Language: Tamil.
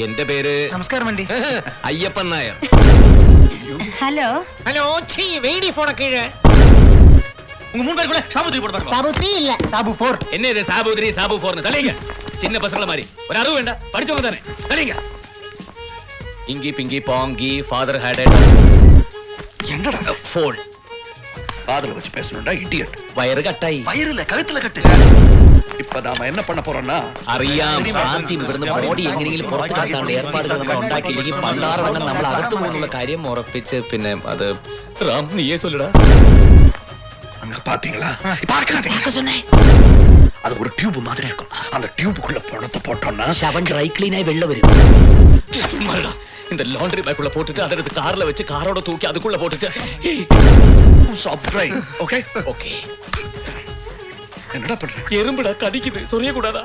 എന്റെ പേര് നമസ്കാരം വണ്ടി അയ്യപ്പൻ നായർ. ஹலோ ஹலோ சீ வெயிடி போன கீழே உங்க மூணு பேர் கூட சாபு 3 போட்டு பாருங்க. சாபு 3 இல்ல சாபு 4. என்ன இது சாபு 3 சாபு 4 தலைங்க. சின்ன பசங்கள மாதிரி ஒரு அறிவு வேண்டாம், படிச்சவங்க தானே தலைங்க. இங்கி பிங்கி பாங்கி ஃபாதர் ஹேட் என்னடா ஃபோல் காதுல வச்சு பேசணும்டா இடியட். வயறு கட்டாയി. வயிறுல கழுத்துல கட்டு. இப்ப நாம என்ன பண்ண போறோம்னா അറിയാം ശാന്തി ഇവിടുന്ന് ബോഡി എങ്ങനെയെങ്കിലും പുറത്തു കാട്ടാനുള്ള ഏർപ്പാടുകൾ നമ്മൾ ഉണ്ടാക്കിയില്ലെങ്കിൽ പണ്ടാറടങ്ങ് നമ്മൾ അകത്തു പോകുന്നുള്ള കാര്യം ഉറപ്പിച്ച് പിന്നെ അത് റാം നീയേ சொல்லடா. அங்க பாத்தீங்களா? பார்க்காதீங்க சொன்னேன். அது ஒரு டியூப் மாதிரி இருக்கும். அந்த டியூபுக்குள்ள பணத்தை போட்டோம்னா ശവൻ ഡ്രൈ ക്ലീൻ ആയി വെള്ളം വരും. சும்மாடா. இந்த லாண்டரி பேக்குள்ள போட்டுட்டு அதை எடுத்து கார்ல வச்சு காரோட தூக்கி அதுக்குள்ள போட்டுட்டு சப்ரை. Okay okay. என்னடா பண்ற? எறும்புடா கடிக்குது, சொரிய கூடாதா?